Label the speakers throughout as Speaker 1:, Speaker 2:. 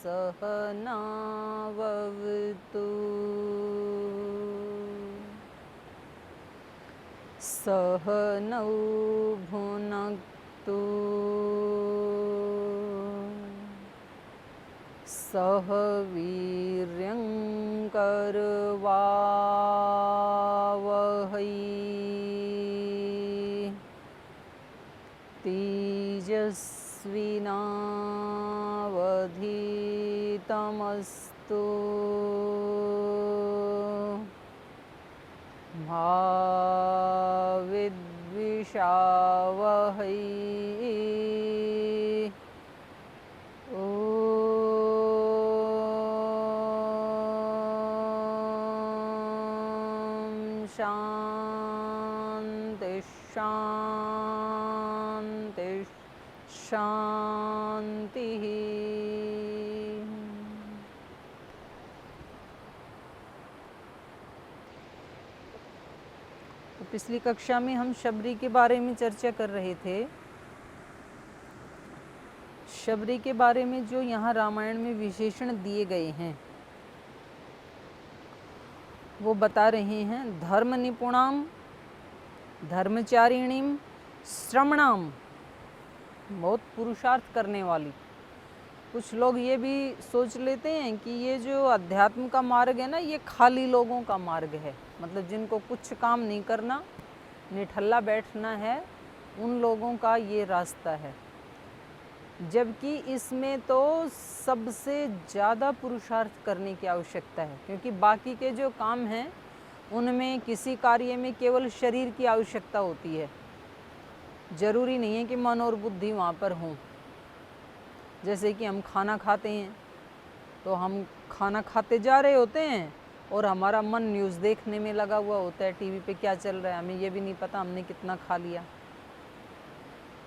Speaker 1: सहनाववतु सहनौ भुनक्तु सह वीर्यं करवावहै तेजस्विनावधीतमस्तु मा विद्विषावहै शांति शांति शांति। तो पिछली कक्षा में हम शबरी के बारे में चर्चा कर रहे थे। शबरी के बारे में जो यहाँ रामायण में विशेषण दिए गए हैं वो बता रहे हैं। धर्म निपुणाम धर्मचारिणीम श्रमणाम, बहुत पुरुषार्थ करने वाली। कुछ लोग ये भी सोच लेते हैं कि ये जो अध्यात्म का मार्ग है ना, ये खाली लोगों का मार्ग है, मतलब जिनको कुछ काम नहीं करना, निठल्ला बैठना है, उन लोगों का ये रास्ता है। जबकि इसमें तो सबसे ज़्यादा पुरुषार्थ करने की आवश्यकता है, क्योंकि बाकी के जो काम हैं उनमें किसी कार्य में केवल शरीर की आवश्यकता होती है। ज़रूरी नहीं है कि मन और बुद्धि वहाँ पर हों। जैसे कि हम खाना खाते हैं तो हम खाना खाते जा रहे होते हैं और हमारा मन न्यूज़ देखने में लगा हुआ होता है, टीवी पे क्या चल रहा है, हमें ये भी नहीं पता हमने कितना खा लिया।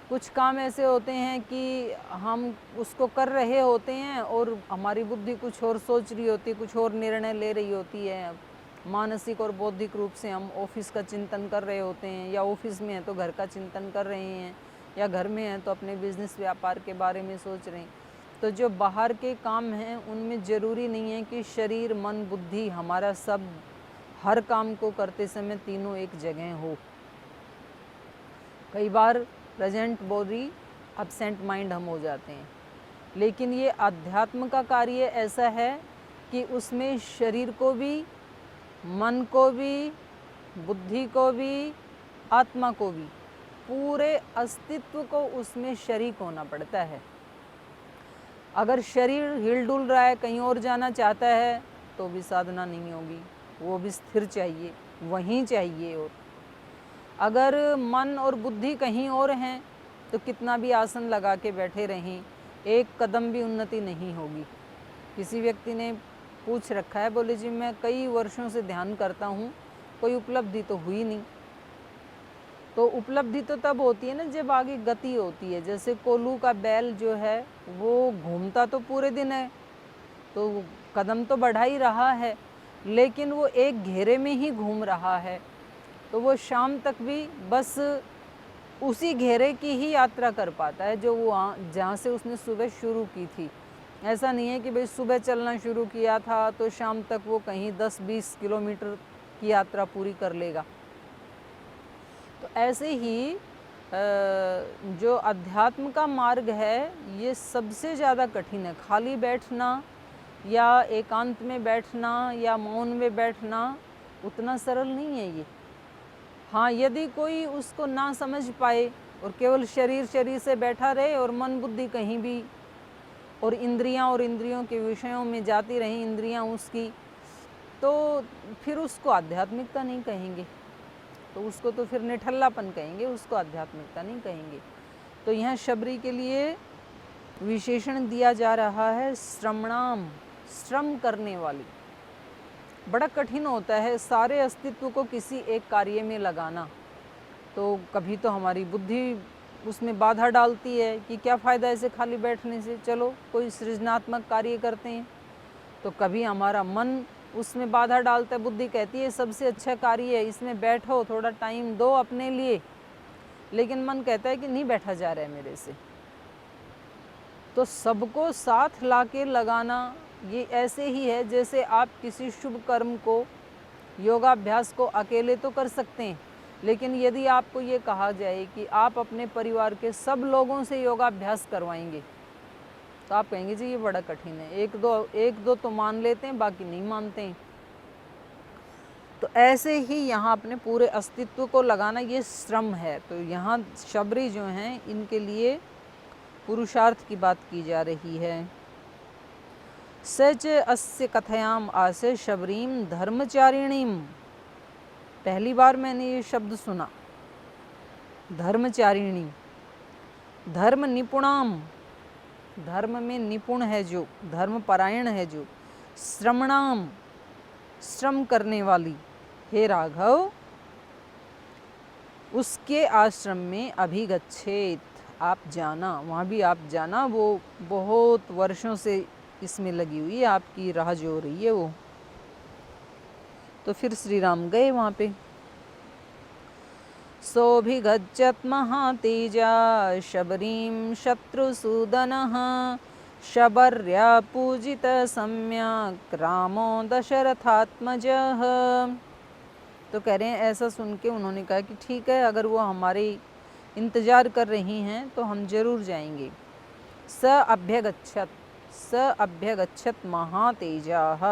Speaker 1: कुछ काम ऐसे होते हैं कि हम उसको कर रहे होते हैं और हमारी बुद्धि कुछ और सोच रही होती है, कुछ और निर्णय ले रही होती है। मानसिक और बौद्धिक रूप से हम ऑफिस का चिंतन कर रहे होते हैं, या ऑफिस में हैं तो घर का चिंतन कर रहे हैं, या घर में हैं तो अपने बिजनेस व्यापार के बारे में सोच रहे हैं। तो जो बाहर के काम हैं उनमें ज़रूरी नहीं है कि शरीर मन बुद्धि हमारा सब हर काम को करते समय तीनों एक जगह हो। कई बार प्रेजेंट बॉडी एब्सेंट माइंड हम हो जाते हैं, लेकिन ये अध्यात्म का कार्य ऐसा है कि उसमें शरीर को भी, मन को भी, बुद्धि को भी, आत्मा को भी, पूरे अस्तित्व को उसमें शरीक होना पड़ता है। अगर शरीर हिल डुल रहा है, कहीं और जाना चाहता है, तो भी साधना नहीं होगी, वो भी स्थिर चाहिए, वहीं चाहिए। और अगर मन और बुद्धि कहीं और हैं तो कितना भी आसन लगा के बैठे रहें, एक कदम भी उन्नति नहीं होगी। किसी व्यक्ति ने पूछ रखा है, बोले जी मैं कई वर्षों से ध्यान करता हूँ, कोई उपलब्धि तो हुई नहीं। तो उपलब्धि तो तब होती है ना जब आगे गति होती है। जैसे कोल्हू का बैल जो है वो घूमता तो पूरे दिन है, तो कदम तो बढ़ा ही रहा है, लेकिन वो एक घेरे में ही घूम रहा है, तो वो शाम तक भी बस उसी घेरे की ही यात्रा कर पाता है जो वो जहाँ से उसने सुबह शुरू की थी। ऐसा नहीं है कि भाई सुबह चलना शुरू किया था तो शाम तक वो कहीं 10-20 किलोमीटर की यात्रा पूरी कर लेगा। तो ऐसे ही जो अध्यात्म का मार्ग है ये सबसे ज़्यादा कठिन है। खाली बैठना या एकांत में बैठना या मौन में बैठना उतना सरल नहीं है ये। हाँ, यदि कोई उसको ना समझ पाए और केवल शरीर से बैठा रहे और मन बुद्धि कहीं भी, और इंद्रियों के विषयों में जाती रहीं इंद्रियां उसकी, तो फिर उसको आध्यात्मिकता नहीं कहेंगे, तो उसको तो फिर निठल्लापन कहेंगे, उसको आध्यात्मिकता नहीं कहेंगे। तो यहाँ शबरी के लिए विशेषण दिया जा रहा है श्रमणाम, श्रम करने वाली। बड़ा कठिन होता है सारे अस्तित्व को किसी एक कार्य में लगाना। तो कभी तो हमारी बुद्धि उसमें बाधा डालती है कि क्या फ़ायदा ऐसे खाली बैठने से, चलो कोई सृजनात्मक कार्य करते हैं। तो कभी हमारा मन उसमें बाधा डालता है, बुद्धि कहती है सबसे अच्छा कार्य है, इसमें बैठो, थोड़ा टाइम दो अपने लिए, लेकिन मन कहता है कि नहीं बैठा जा रहा है मेरे से। तो सबको साथ लाके लगाना ये ऐसे ही है जैसे आप किसी शुभ कर्म को, योगाभ्यास को अकेले तो कर सकते हैं, लेकिन यदि आपको ये कहा जाए कि आप अपने परिवार के सब लोगों से योगाभ्यास करवाएंगे तो आप कहेंगे जी ये बड़ा कठिन है, एक दो तो मान लेते हैं, बाकी नहीं मानते हैं। तो ऐसे ही यहाँ अपने पूरे अस्तित्व को लगाना ये श्रम है। तो यहाँ शबरी जो हैं इनके लिए पुरुषार्थ की बात की जा रही है। सच अस्य कथयाम आसे शबरीम धर्मचारिणीम, पहली बार मैंने ये शब्द सुना, धर्मचारिणी। धर्म निपुणाम, धर्म में निपुण है जो, धर्म परायण है जो। श्रमणाम, श्रम करने वाली। हे राघव, उसके आश्रम में अभिगच्छेत, आप जाना, वहाँ भी आप जाना। वो बहुत वर्षों से इसमें लगी हुई है, आपकी राह जो हो रही है वो। तो फिर श्री राम गए वहाँ पे। सोऽभिगच्छत् महातेजा शबरीं शत्रुसूदनः, शबर्या पूजितः सम्यक् रामो दशरथात्मजः। तो कह रहे हैं ऐसा सुन के उन्होंने कहा कि ठीक है, अगर वो हमारे इंतज़ार कर रही हैं तो हम जरूर जाएंगे। स अभ्यगच्छत् महातेजाः,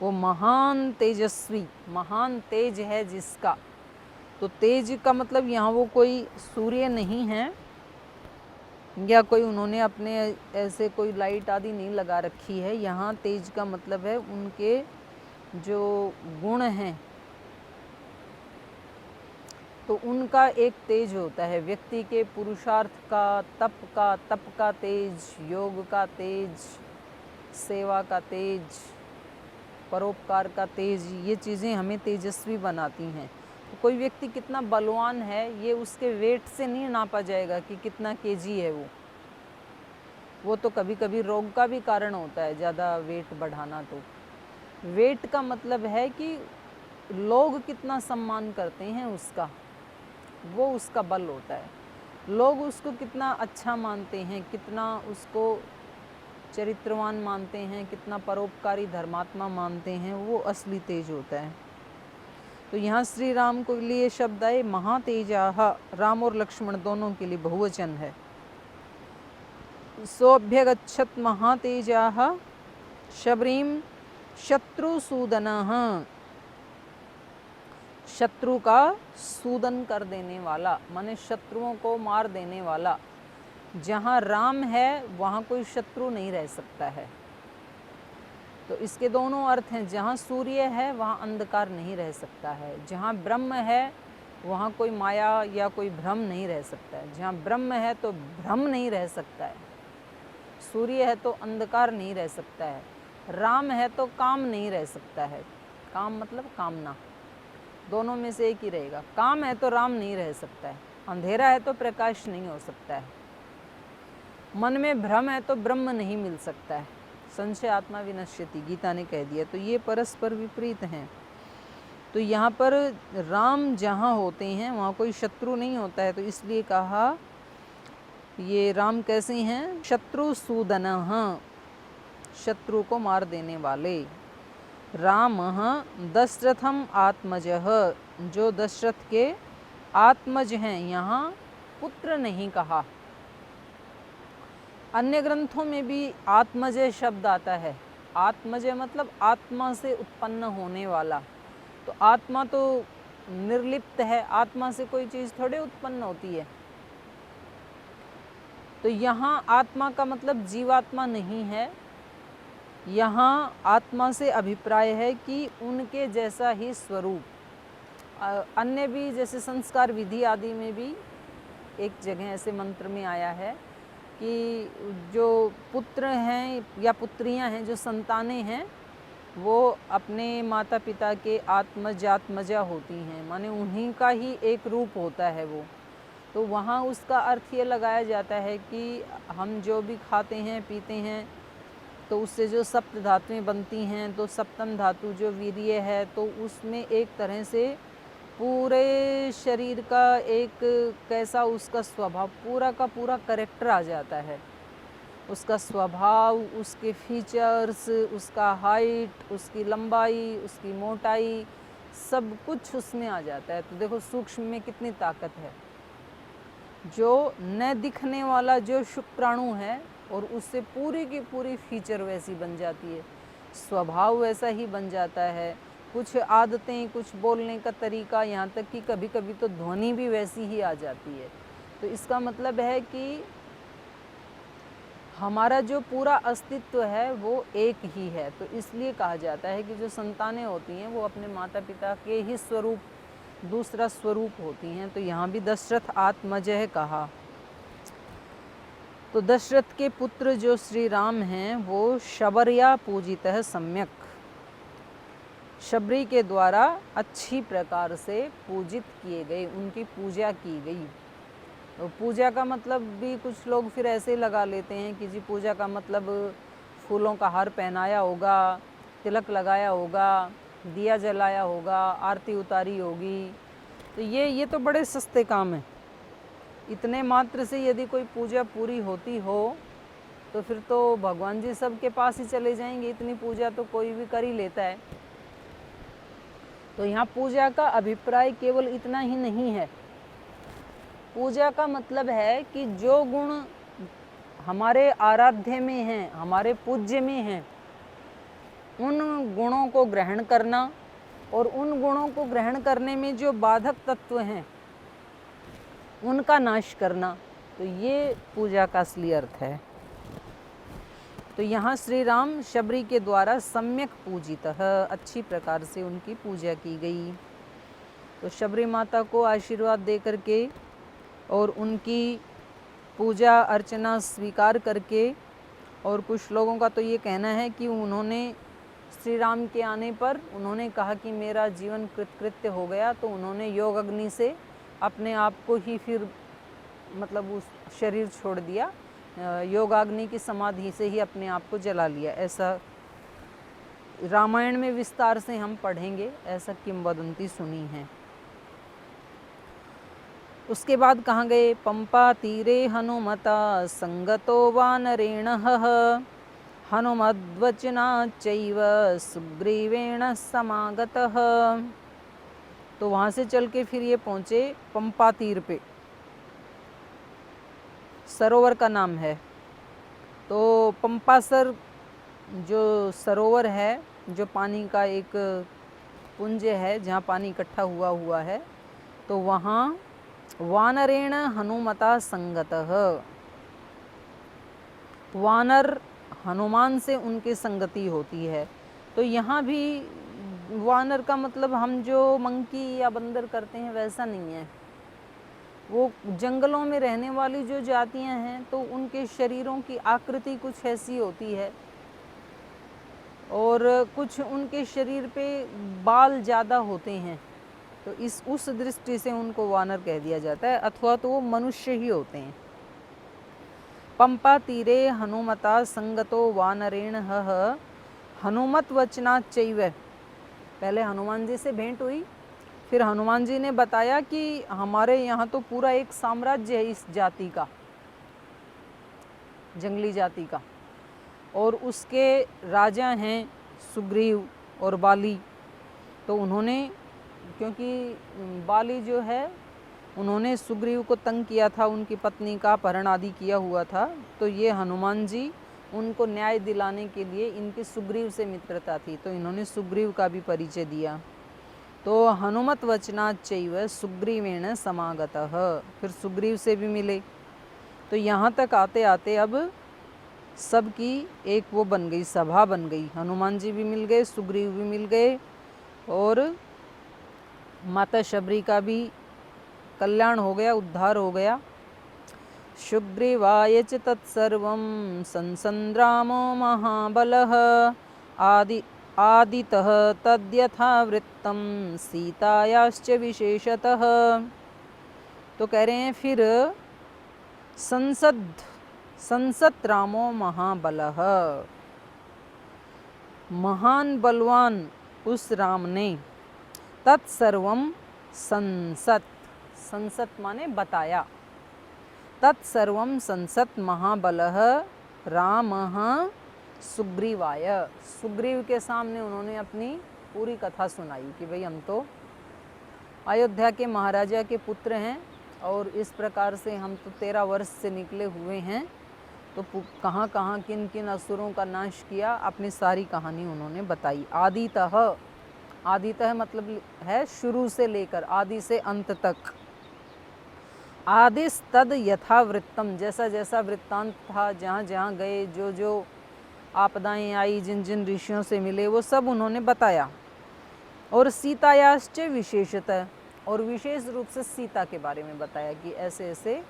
Speaker 1: वो महान तेजस्वी, महान तेज है जिसका। तो तेज का मतलब यहाँ वो कोई सूर्य नहीं है या कोई उन्होंने अपने ऐसे कोई लाइट आदि नहीं लगा रखी है। यहाँ तेज का मतलब है उनके जो गुण हैं, तो उनका एक तेज होता है व्यक्ति के, पुरुषार्थ का, तप का तेज, योग का तेज, सेवा का तेज, परोपकार का तेज, ये चीज़ें हमें तेजस्वी बनाती हैं। तो कोई व्यक्ति कितना बलवान है ये उसके वेट से नहीं नापा जाएगा कि कितना केजी है वो तो कभी कभी रोग का भी कारण होता है, ज़्यादा वेट बढ़ाना। तो वेट का मतलब है कि लोग कितना सम्मान करते हैं उसका, वो उसका बल होता है। लोग उसको कितना अच्छा मानते हैं, कितना उसको चरित्रवान मानते हैं, कितना परोपकारी धर्मात्मा मानते हैं, वो असली तेज होता है। तो यहाँ श्री राम को लिए शब्द आए महातेजाः, राम और लक्ष्मण दोनों के लिए बहुवचन है। सोऽभ्यगच्छत् महातेजाः शबरीं शत्रुसूदनः, शत्रु का सूदन कर देने वाला, माने शत्रुओं को मार देने वाला। जहाँ राम है वहाँ कोई शत्रु नहीं रह सकता है। तो इसके दोनों अर्थ हैं, जहाँ सूर्य है वहाँ अंधकार नहीं रह सकता है, जहाँ ब्रह्म है वहाँ कोई माया या कोई भ्रम नहीं रह सकता है। जहाँ ब्रह्म है तो भ्रम नहीं रह सकता है, सूर्य है तो अंधकार नहीं रह सकता है, राम है तो काम नहीं रह सकता है। काम मतलब कामना, दोनों में से एक ही रहेगा। काम है तो राम नहीं रह सकता है, अंधेरा है तो प्रकाश नहीं हो सकता है, मन में भ्रम है तो ब्रह्म नहीं मिल सकता है। संशय आत्मा विनश्यति, गीता ने कह दिया। तो ये परस्पर विपरीत हैं। तो यहाँ पर राम जहाँ होते हैं वहाँ कोई शत्रु नहीं होता है, तो इसलिए कहा ये राम कैसे हैं, शत्रुसूदनः, शत्रु को मार देने वाले। रामः दशरथम आत्मजः, जो दशरथ के आत्मज हैं, यहाँ पुत्र नहीं कहा। अन्य ग्रंथों में भी आत्मजय शब्द आता है। आत्मजय मतलब आत्मा से उत्पन्न होने वाला। तो आत्मा तो निर्लिप्त है, आत्मा से कोई चीज़ थोड़े उत्पन्न होती है। तो यहाँ आत्मा का मतलब जीवात्मा नहीं है, यहाँ आत्मा से अभिप्राय है कि उनके जैसा ही स्वरूप। अन्य भी जैसे संस्कार विधि आदि में भी एक जगह ऐसे मंत्र में आया है कि जो पुत्र हैं या पुत्रियां हैं, जो संतानें हैं, वो अपने माता पिता के आत्मजा होती हैं, माने उन्हीं का ही एक रूप होता है वो। तो वहाँ उसका अर्थ ये लगाया जाता है कि हम जो भी खाते हैं पीते हैं तो उससे जो सप्त धातुएँ बनती हैं, तो सप्तम धातु जो वीर्य है, तो उसमें एक तरह से पूरे शरीर का एक कैसा उसका स्वभाव, पूरा का पूरा कैरेक्टर आ जाता है। उसका स्वभाव, उसके फीचर्स, उसका हाइट, उसकी लंबाई, उसकी मोटाई, सब कुछ उसमें आ जाता है। तो देखो सूक्ष्म में कितनी ताकत है। जो न दिखने वाला जो शुक्राणु है और उससे पूरी की पूरी फीचर वैसी बन जाती है, स्वभाव वैसा ही बन जाता है, कुछ आदतें, कुछ बोलने का तरीका, यहाँ तक कि कभी कभी तो ध्वनि भी वैसी ही आ जाती है। तो इसका मतलब है कि हमारा जो पूरा अस्तित्व है वो एक ही है। तो इसलिए कहा जाता है कि जो संतानें होती हैं वो अपने माता पिता के ही स्वरूप, दूसरा स्वरूप होती हैं। तो यहाँ भी दशरथ आत्मजः कहा। तो दशरथ के पुत्र जो श्री राम हैं वो शबर्या पूजितः सम्यक, शबरी के द्वारा अच्छी प्रकार से पूजित किए गए, उनकी पूजा की गई। तो पूजा का मतलब भी कुछ लोग फिर ऐसे लगा लेते हैं कि जी पूजा का मतलब फूलों का हार पहनाया होगा, तिलक लगाया होगा, दिया जलाया होगा, आरती उतारी होगी। तो ये तो बड़े सस्ते काम हैं। इतने मात्र से यदि कोई पूजा पूरी होती हो तो फिर तो भगवान जी सबके पास ही चले जाएंगे। इतनी पूजा तो कोई भी कर ही लेता है। तो यहाँ पूजा का अभिप्राय केवल इतना ही नहीं है। पूजा का मतलब है कि जो गुण हमारे आराध्य में हैं, हमारे पूज्य में हैं, उन गुणों को ग्रहण करना और उन गुणों को ग्रहण करने में जो बाधक तत्व हैं उनका नाश करना। तो ये पूजा का असली अर्थ है। तो यहाँ श्री राम शबरी के द्वारा सम्यक पूजितः, अच्छी प्रकार से उनकी पूजा की गई। तो शबरी माता को आशीर्वाद दे करके और उनकी पूजा अर्चना स्वीकार करके, और कुछ लोगों का तो ये कहना है कि उन्होंने श्री राम के आने पर उन्होंने कहा कि मेरा जीवन कृतकृत्य हो गया, तो उन्होंने योग अग्नि से अपने आप को ही फिर मतलब उस शरीर छोड़ दिया, योगाग्नि की समाधि से ही अपने आप को जला लिया। ऐसा रामायण में विस्तार से हम पढ़ेंगे, ऐसा किंवदंती सुनी है। उसके बाद कहाँ गए? पंपा तीरे हनुमता संगतो वानरेण हनुमद्वचना चैव सुग्रीवेण समागतः। तो वहाँ से चल के फिर ये पहुँचे पंपा तीर पे, सरोवर का नाम है। तो पंपासर जो सरोवर है, जो पानी का एक पुंज है जहाँ पानी इकट्ठा हुआ है, तो वहाँ वानरेण हनुमता संगतः, वानर हनुमान से उनकी संगति होती है। तो यहाँ भी वानर का मतलब हम जो मंकी या बंदर करते हैं वैसा नहीं है। वो जंगलों में रहने वाली जो जातियां हैं तो उनके शरीरों की आकृति कुछ ऐसी होती है और कुछ उनके शरीर पे बाल ज़्यादा होते हैं। तो उस दृष्टि से उनको वानर कह दिया जाता है, अथवा तो वो मनुष्य ही होते हैं। पंपा तीरे हनुमता संगतो वानरेण हनुमत वचनात् चैव। पहले हनुमान जी से भेंट हुई, फिर हनुमान जी ने बताया कि हमारे यहाँ तो पूरा एक साम्राज्य है इस जाति का, जंगली जाति का, और उसके राजा हैं सुग्रीव और बाली। तो उन्होंने, क्योंकि बाली जो है उन्होंने सुग्रीव को तंग किया था, उनकी पत्नी का अपहरण आदि किया हुआ था, तो ये हनुमान जी उनको न्याय दिलाने के लिए, इनकी सुग्रीव से मित्रता थी तो इन्होंने सुग्रीव का भी परिचय दिया। तो हनुमत वचनात् चैव सुग्रीवेण समागतः, फिर सुग्रीव से भी मिले। तो यहाँ तक आते आते अब सबकी एक वो बन गई, सभा बन गई। हनुमान जी भी मिल गए, सुग्रीव भी मिल गए, और माता शबरी का भी कल्याण हो गया, उद्धार हो गया। सुग्रीवाय च तत्सर्वं संसन्द्रामो महाबलः आदितः तद्यथावृत्तं सीतायाश्च विशेषतः। तो कह रहे हैं फिर संसत रामो महाबलः, महान बलवान उस राम ने, तत्सर्वम संसत, संसत माने बताया, तत्सर्वम संसत महाबलः रामः सुग्रीवाय, सुग्रीव के सामने उन्होंने अपनी पूरी कथा सुनाई कि भाई हम तो अयोध्या के महाराजा के पुत्र हैं और इस प्रकार से हम तो 13 वर्ष से निकले हुए हैं, तो कहाँ कहाँ किन किन असुरों का नाश किया, अपनी सारी कहानी उन्होंने बताई। आदितः, आदितः मतलब है शुरू से लेकर, आदि से अंत तक। आदिस्तद यथावृत्तम, जैसा जैसा वृत्तांत था, जहाँ जहाँ गए, जो जो आपदाएं आई, जिन जिन ऋषियों से मिले, वो सब उन्होंने बताया। और सीतायाश्च विशेषतः, और विशेष रूप से सीता के बारे में बताया कि ऐसे ऐसे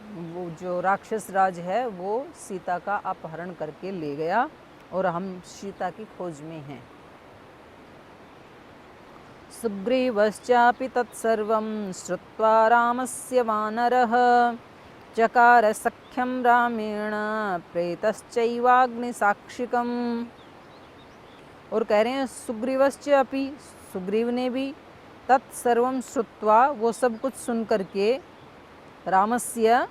Speaker 1: वो जो राक्षस राज है वो सीता का अपहरण करके ले गया और हम सीता की खोज में हैं। सुग्रीवश्चापि तत्सर्वं श्रुत्वा रामस्य वानरः चकार सख्यं रामेण प्रेतश्चैवाग्निसाक्षिकम्। और कह रहे हैं सुग्रीवश्चापि, सुग्रीव ने भी, तत्सर्वं श्रुत्वा, वो सब कुछ सुन करके, रामस्य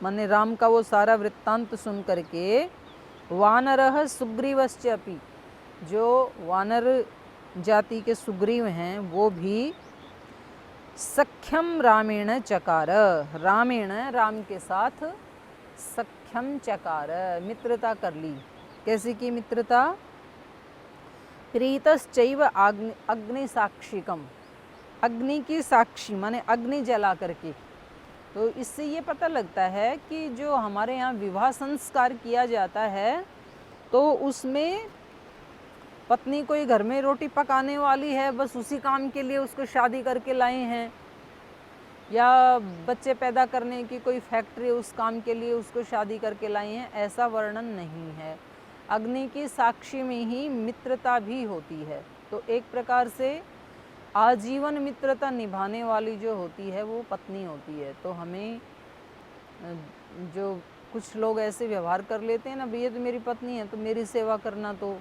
Speaker 1: माने राम का वो सारा वृत्तांत सुन करके, वानरः सुग्रीवश्चापि, जो वानर जाति के सुग्रीव हैं वो भी, सख्यम रामेण चकार, रामेण राम के साथ, सख्यम चकार मित्रता कर ली। कैसे की मित्रता? प्रीतश्चैव अग्नि साक्षिकम, अग्नि की साक्षी माने अग्नि जला करके। तो इससे ये पता लगता है कि जो हमारे यहाँ विवाह संस्कार किया जाता है तो उसमें पत्नी कोई घर में रोटी पकाने वाली है, बस उसी काम के लिए उसको शादी करके लाए हैं, या बच्चे पैदा करने की कोई फैक्ट्री, उस काम के लिए उसको शादी करके लाए हैं, ऐसा वर्णन नहीं है। अग्नि की साक्षी में ही मित्रता भी होती है। तो एक प्रकार से आजीवन मित्रता निभाने वाली जो होती है वो पत्नी होती है। तो हमें जो कुछ लोग ऐसे व्यवहार कर लेते हैं ना, भैया तो मेरी पत्नी है तो मेरी सेवा करना, तो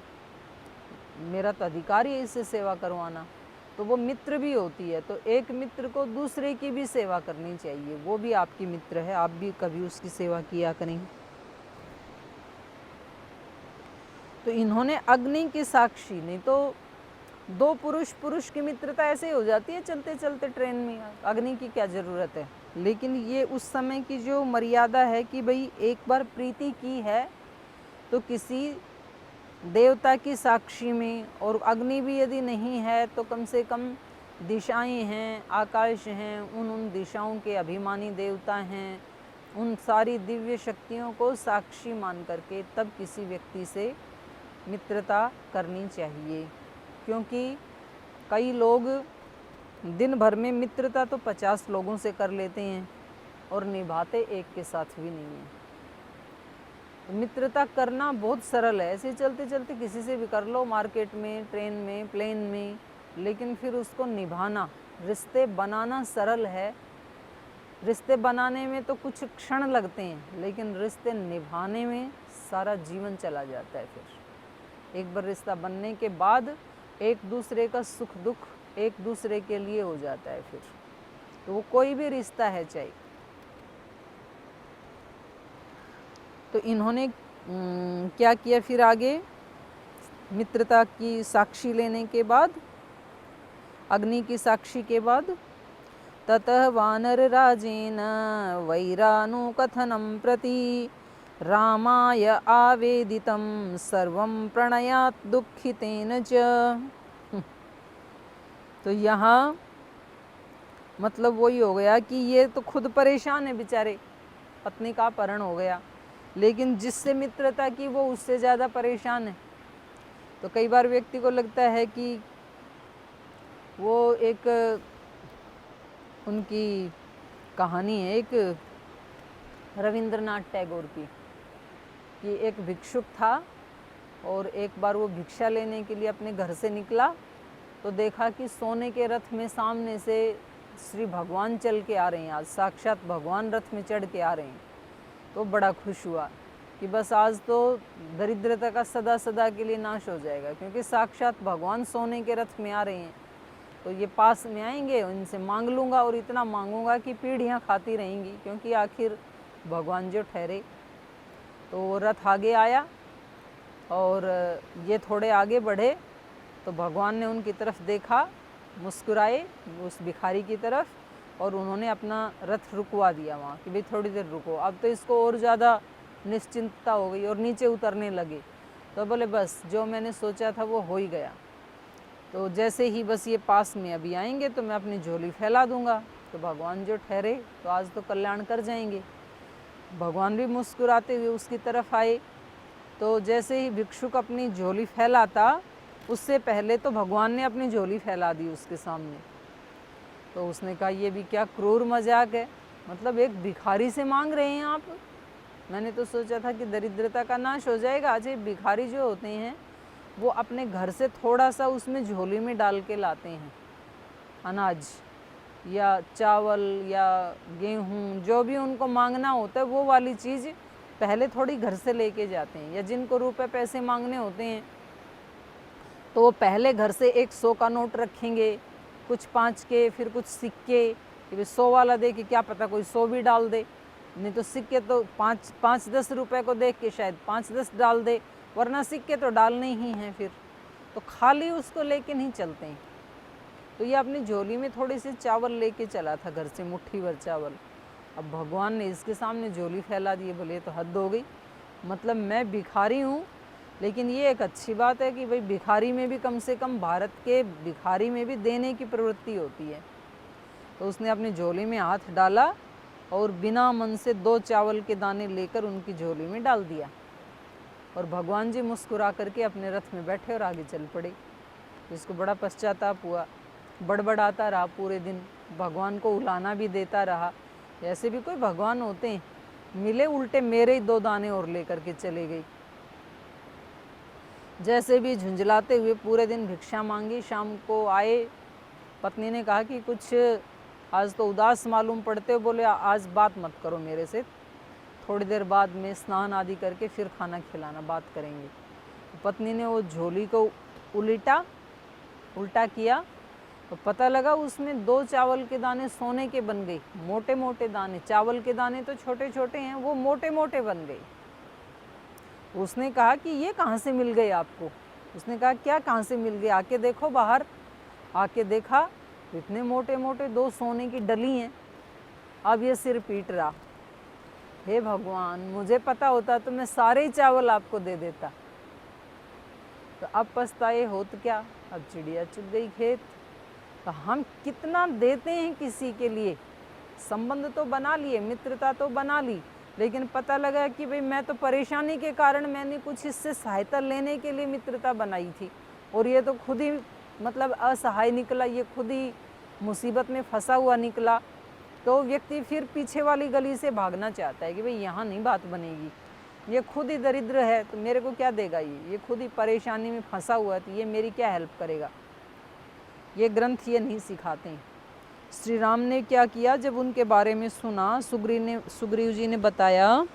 Speaker 1: मेरा तो अधिकार ही है इससे सेवा करवाना, तो वो मित्र भी होती है। तो एक मित्र को दूसरे की भी सेवा करनी चाहिए, वो भी आपकी मित्र है, आप भी कभी उसकी सेवा किया करें। तो इन्होंने अग्नि की साक्षी, नहीं तो दो पुरुष की मित्रता ऐसे ही हो जाती है चलते चलते ट्रेन में, अग्नि की क्या ज़रूरत है। लेकिन ये उस समय की जो मर्यादा है कि भाई एक बार प्रीति की है तो किसी देवता की साक्षी में, और अग्नि भी यदि नहीं है तो कम से कम दिशाएं हैं, आकाश हैं, उन दिशाओं के अभिमानी देवता हैं, उन सारी दिव्य शक्तियों को साक्षी मान करके तब किसी व्यक्ति से मित्रता करनी चाहिए। क्योंकि कई लोग दिन भर में मित्रता तो 50 लोगों से कर लेते हैं और निभाते एक के साथ भी नहीं है। तो मित्रता करना बहुत सरल है, ऐसे चलते चलते किसी से भी कर लो, मार्केट में, ट्रेन में, प्लेन में, लेकिन फिर उसको निभाना, रिश्ते बनाना सरल है। रिश्ते बनाने में तो कुछ क्षण लगते हैं, लेकिन रिश्ते निभाने में सारा जीवन चला जाता है। फिर एक बार रिश्ता बनने के बाद एक दूसरे का सुख दुख एक दूसरे के लिए हो जाता है। फिर तो वो कोई भी रिश्ता है चाहे। तो इन्होंने क्या किया फिर आगे, मित्रता की साक्षी लेने के बाद, अग्नि की साक्षी के बाद, ततः वानर राजेन वैरानुकथनं प्रति रामाय आवेदितं सर्वं प्रणयात् दुःखितेन च। तो यहाँ मतलब वही हो गया कि ये तो खुद परेशान है बेचारे, पत्नी का अपहरण हो गया, लेकिन जिससे मित्रता की वो उससे ज़्यादा परेशान है। तो कई बार व्यक्ति को लगता है कि वो एक उनकी कहानी है एक रविंद्रनाथ टैगोर की, कि एक भिक्षुक था और एक बार वो भिक्षा लेने के लिए अपने घर से निकला तो देखा कि सोने के रथ में सामने से श्री भगवान चल के आ रहे हैं, आज साक्षात भगवान रथ में चढ़ के आ रहे हैं। तो बड़ा खुश हुआ कि बस आज तो दरिद्रता का सदा सदा के लिए नाश हो जाएगा, क्योंकि साक्षात भगवान सोने के रथ में आ रहे हैं। तो ये पास में आएंगे, इनसे मांग लूँगा और इतना मांगूंगा कि पीढ़ियाँ खाती रहेंगी, क्योंकि आखिर भगवान जो ठहरे। तो वो रथ आगे आया और ये थोड़े आगे बढ़े तो भगवान ने उनकी तरफ देखा, मुस्कुराए उस भिखारी की तरफ और उन्होंने अपना रथ रुकवा दिया वहाँ कि भाई थोड़ी देर रुको। अब तो इसको और ज़्यादा निश्चिंतता हो गई और नीचे उतरने लगे। तो बोले बस जो मैंने सोचा था वो हो ही गया। तो जैसे ही बस ये पास में अभी आएंगे तो मैं अपनी झोली फैला दूंगा। तो भगवान जो ठहरे तो आज तो कल्याण कर जाएंगे। भगवान भी मुस्कुराते हुए उसकी तरफ आए। तो जैसे ही भिक्षुक अपनी झोली फैलाता उससे पहले तो भगवान ने अपनी झोली फैला दी उसके सामने। तो उसने कहा ये भी क्या क्रूर मजाक है, मतलब एक भिखारी से मांग रहे हैं आप। मैंने तो सोचा था कि दरिद्रता का नाश हो जाएगा। आज ये भिखारी जो होते हैं वो अपने घर से थोड़ा सा उसमें झोली में डाल के लाते हैं, अनाज या चावल या गेहूँ, जो भी उनको मांगना होता है वो वाली चीज़ पहले थोड़ी घर से लेके जाते हैं। या जिनको रुपए पैसे मांगने होते हैं तो वो पहले घर से एक 100 का नोट रखेंगे, कुछ 5 के, फिर कुछ सिक्के, कि 100 वाला दे के क्या पता कोई 100 भी डाल दे, नहीं तो सिक्के तो 5-10 रुपए को देख के शायद 5-10 डाल दे, वरना सिक्के तो डालने ही हैं। फिर तो खाली उसको लेके नहीं चलते हैं। तो ये अपनी झोली में थोड़ी सी चावल लेके चला था घर से, मुट्ठी भर चावल। अब भगवान ने इसके सामने झोली फैला दी। बोले तो हद हो गई, मतलब मैं भिखारी हूँ, लेकिन ये एक अच्छी बात है कि भाई भिखारी में भी कम से कम, भारत के भिखारी में भी देने की प्रवृत्ति होती है। तो उसने अपनी झोली में हाथ डाला और बिना मन से 2 चावल के दाने लेकर उनकी झोली में डाल दिया। और भगवान जी मुस्कुरा करके अपने रथ में बैठे और आगे चल पड़े। इसको बड़ा पश्चाताप हुआ, बड़बड़ाता रहा पूरे दिन, भगवान को उलाना भी देता रहा। ऐसे भी कोई भगवान होते हैं, मिले उल्टे मेरे ही 2 दाने और लेकर के चले गई। जैसे भी झुंझलाते हुए पूरे दिन भिक्षा मांगी। शाम को आए, पत्नी ने कहा कि कुछ आज तो उदास मालूम पड़ते हो। बोले आज बात मत करो मेरे से, थोड़ी देर बाद में स्नान आदि करके फिर खाना खिलाना, बात करेंगे। तो पत्नी ने वो झोली को उल्टा किया तो पता लगा उसमें 2 चावल के दाने सोने के बन गए, मोटे मोटे दाने। चावल के दाने तो छोटे छोटे हैं, वो मोटे मोटे बन गए। उसने कहा कि ये कहाँ से मिल गए आपको? उसने कहा क्या कहाँ से मिल गए, आके देखो बाहर। आके देखा इतने मोटे मोटे 2 सोने की डली हैं। अब ये सिर पीट रहा, हे भगवान मुझे पता होता तो मैं सारे ही चावल आपको दे देता। तो अब पछताए होत क्या, अब चिड़िया चुग गई खेत। तो हम कितना देते हैं किसी के लिए, संबंध तो बना लिए, मित्रता तो बना ली, लेकिन पता लगा कि भाई मैं तो परेशानी के कारण मैंने कुछ इससे सहायता लेने के लिए मित्रता बनाई थी और ये तो खुद ही मतलब असहाय निकला, ये खुद ही मुसीबत में फंसा हुआ निकला। तो व्यक्ति फिर पीछे वाली गली से भागना चाहता है कि भाई यहाँ नहीं बात बनेगी, ये खुद ही दरिद्र है तो मेरे को क्या देगा, ये खुद ही परेशानी में फंसा हुआ है तो ये मेरी क्या हेल्प करेगा। ये ग्रंथ ये नहीं सिखाते हैं। श्री राम ने क्या किया, जब उनके बारे में सुना, सुग्रीव जी ने बताया,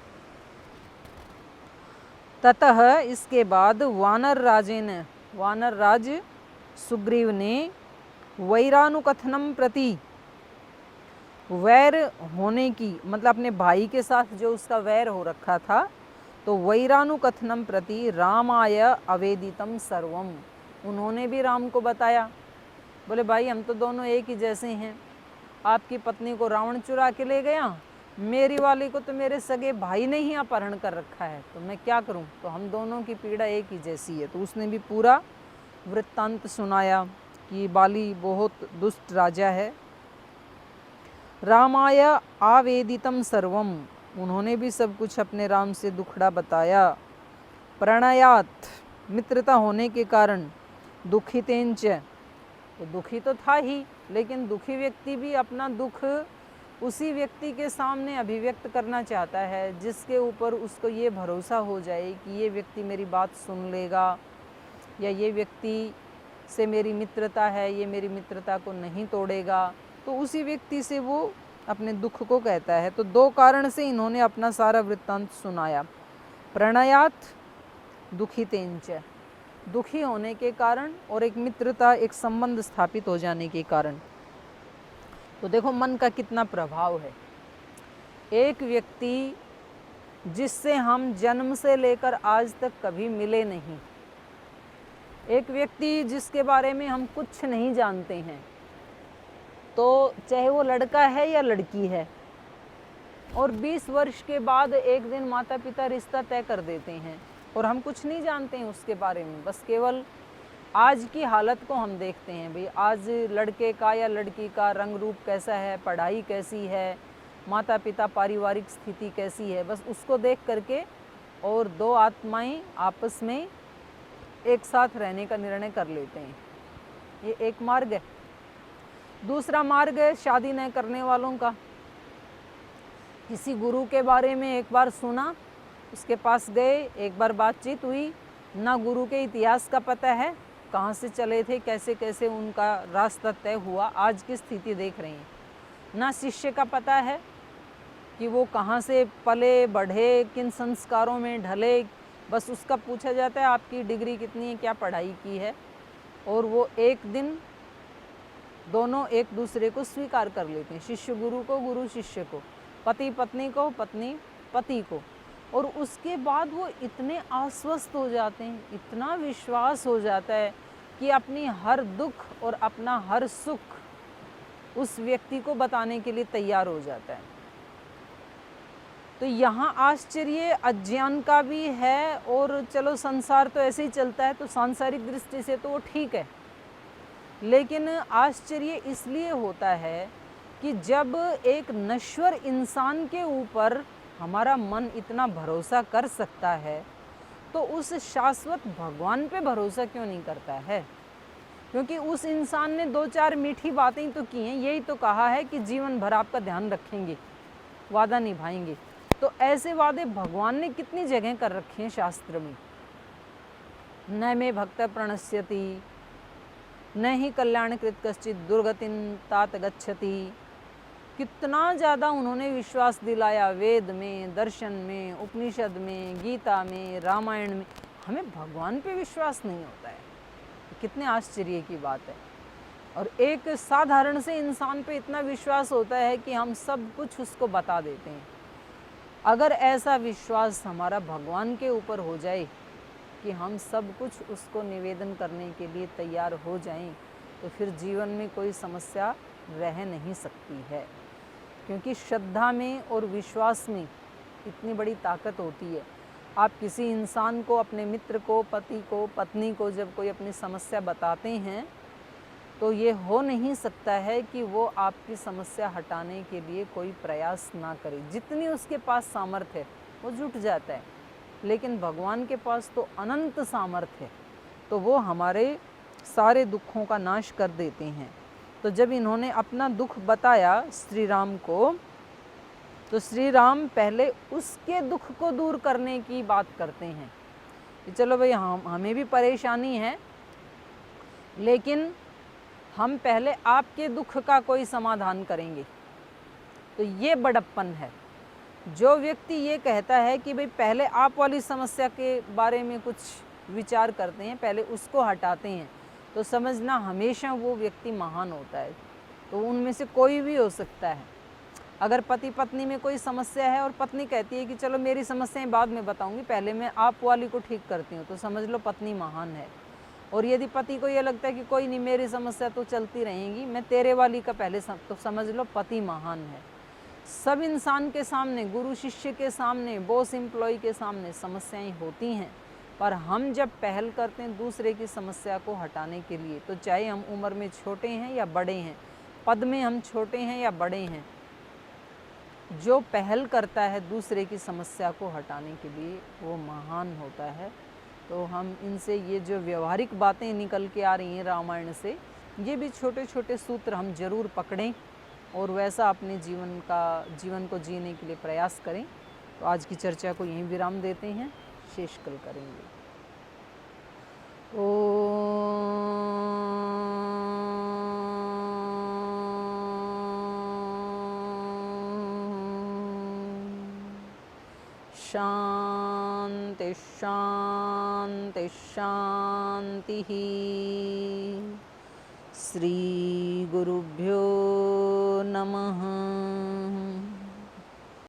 Speaker 1: ततः इसके बाद वानर राज सुग्रीव ने वैरानुकथनम प्रति, वैर होने की मतलब अपने भाई के साथ जो उसका वैर हो रखा था, तो वैरानुकथनम प्रति रामाय अवेदितम सर्वम, उन्होंने भी राम को बताया। बोले भाई हम तो दोनों एक ही जैसे हैं, आपकी पत्नी को रावण चुरा के ले गया, मेरी वाली को तो मेरे सगे भाई ने ही अपहरण कर रखा है, तो मैं क्या करूं, तो हम दोनों की पीड़ा एक ही जैसी है। तो उसने भी पूरा वृत्तांत सुनाया कि बाली बहुत दुष्ट राजा है। रामाय आवेदितम सर्वम, उन्होंने भी सब कुछ अपने राम से दुखड़ा बताया। प्रणयात, मित्रता होने के कारण, दुखितेंच, तो दुखी तो था ही, लेकिन दुखी व्यक्ति भी अपना दुख उसी व्यक्ति के सामने अभिव्यक्त करना चाहता है जिसके ऊपर उसको ये भरोसा हो जाए कि ये व्यक्ति मेरी बात सुन लेगा या ये व्यक्ति से मेरी मित्रता है, ये मेरी मित्रता को नहीं तोड़ेगा, तो उसी व्यक्ति से वो अपने दुख को कहता है। तो 2 कारण से इन्होंने अपना सारा वृत्तांत सुनाया। प्रणयात दुखितेंच, दुखी होने के कारण, और एक मित्रता, एक संबंध स्थापित हो जाने के कारण। तो देखो मन का कितना प्रभाव है। एक व्यक्ति जिससे हम जन्म से लेकर आज तक कभी मिले नहीं, एक व्यक्ति जिसके बारे में हम कुछ नहीं जानते हैं, तो चाहे वो लड़का है या लड़की है, और 20 वर्ष के बाद एक दिन माता पिता रिश्ता तय कर देते हैं और हम कुछ नहीं जानते हैं उसके बारे में, बस केवल आज की हालत को हम देखते हैं। भाई आज लड़के का या लड़की का रंग रूप कैसा है, पढ़ाई कैसी है, माता पिता पारिवारिक स्थिति कैसी है, बस उसको देख करके और दो आत्माएं आपस में एक साथ रहने का निर्णय कर लेते हैं। ये एक मार्ग है। दूसरा मार्ग है शादी न करने वालों का। किसी गुरु के बारे में एक बार सुना, उसके पास गए, एक बार बातचीत हुई, ना गुरु के इतिहास का पता है, कहाँ से चले थे, कैसे कैसे उनका रास्ता तय हुआ, आज की स्थिति देख रहे हैं। ना शिष्य का पता है कि वो कहाँ से पले बढ़े, किन संस्कारों में ढले, बस उसका पूछा जाता है आपकी डिग्री कितनी है, क्या पढ़ाई की है, और वो एक दिन दोनों एक दूसरे को स्वीकार कर लेते हैं, शिष्य गुरु को, गुरु शिष्य को, पति पत्नी को, पत्नी पति को। और उसके बाद वो इतने आश्वस्त हो जाते हैं, इतना विश्वास हो जाता है कि अपनी हर दुख और अपना हर सुख उस व्यक्ति को बताने के लिए तैयार हो जाता है। तो यहाँ आश्चर्य अज्ञान का भी है, और चलो संसार तो ऐसे ही चलता है, तो सांसारिक दृष्टि से तो वो ठीक है, लेकिन आश्चर्य इसलिए होता है कि जब एक नश्वर इंसान के ऊपर हमारा मन इतना भरोसा कर सकता है, तो उस शाश्वत भगवान पे भरोसा क्यों नहीं करता है? क्योंकि उस इंसान ने दो चार मीठी बातें तो की हैं, यही तो कहा है कि जीवन भर आपका ध्यान रखेंगे, वादा निभाएंगे। तो ऐसे वादे भगवान ने कितनी जगह कर रखे हैं शास्त्र में। न मे भक्त प्रणश्यति, न ही कल्याणकृत कश्चित दुर्गतिन तात गच्छति। कितना ज़्यादा उन्होंने विश्वास दिलाया वेद में, दर्शन में, उपनिषद में, गीता में, रामायण में। हमें भगवान पे विश्वास नहीं होता है, कितने आश्चर्य की बात है। और एक साधारण से इंसान पे इतना विश्वास होता है कि हम सब कुछ उसको बता देते हैं। अगर ऐसा विश्वास हमारा भगवान के ऊपर हो जाए कि हम सब कुछ उसको निवेदन करने के लिए तैयार हो जाएं, तो फिर जीवन में कोई समस्या रह नहीं सकती है। क्योंकि श्रद्धा में और विश्वास में इतनी बड़ी ताकत होती है। आप किसी इंसान को, अपने मित्र को, पति को, पत्नी को जब कोई अपनी समस्या बताते हैं, तो ये हो नहीं सकता है कि वो आपकी समस्या हटाने के लिए कोई प्रयास ना करे। जितनी उसके पास सामर्थ्य है वो जुट जाता है, लेकिन भगवान के पास तो अनंत सामर्थ्य है, तो वो हमारे सारे दुखों का नाश कर देते हैं। तो जब इन्होंने अपना दुख बताया श्री राम को, तो श्री राम पहले उसके दुख को दूर करने की बात करते हैं कि चलो भाई हमें भी परेशानी है, लेकिन हम पहले आपके दुख का कोई समाधान करेंगे। तो ये बड़प्पन है। जो व्यक्ति ये कहता है कि भाई पहले आप वाली समस्या के बारे में कुछ विचार करते हैं, पहले उसको हटाते हैं, तो समझना हमेशा वो व्यक्ति महान होता है। तो उनमें से कोई भी हो सकता है। अगर पति पत्नी में कोई समस्या है और पत्नी कहती है कि चलो मेरी समस्याएं बाद में बताऊंगी, पहले मैं आप वाली को ठीक करती हूँ, तो समझ लो पत्नी महान है। और यदि पति को ये लगता है कि कोई नहीं, मेरी समस्या तो चलती रहेंगी, मैं तेरे वाली का पहले तो समझ लो पति महान है। सब इंसान के सामने, गुरु शिष्य के सामने, बॉस एम्प्लॉय के सामने समस्याएं होती हैं, पर हम जब पहल करते हैं दूसरे की समस्या को हटाने के लिए, तो चाहे हम उम्र में छोटे हैं या बड़े हैं, पद में हम छोटे हैं या बड़े हैं, जो पहल करता है दूसरे की समस्या को हटाने के लिए वो महान होता है। तो हम इनसे ये जो व्यवहारिक बातें निकल के आ रही हैं रामायण से, ये भी छोटे छोटे सूत्र हम जरूर पकड़ें और वैसा अपने जीवन को जीने के लिए प्रयास करें। तो आज की चर्चा को यहीं विराम देते हैं, शेष कल करेंगे। शांति शांति शांति। श्री गुरुभ्यो नमः।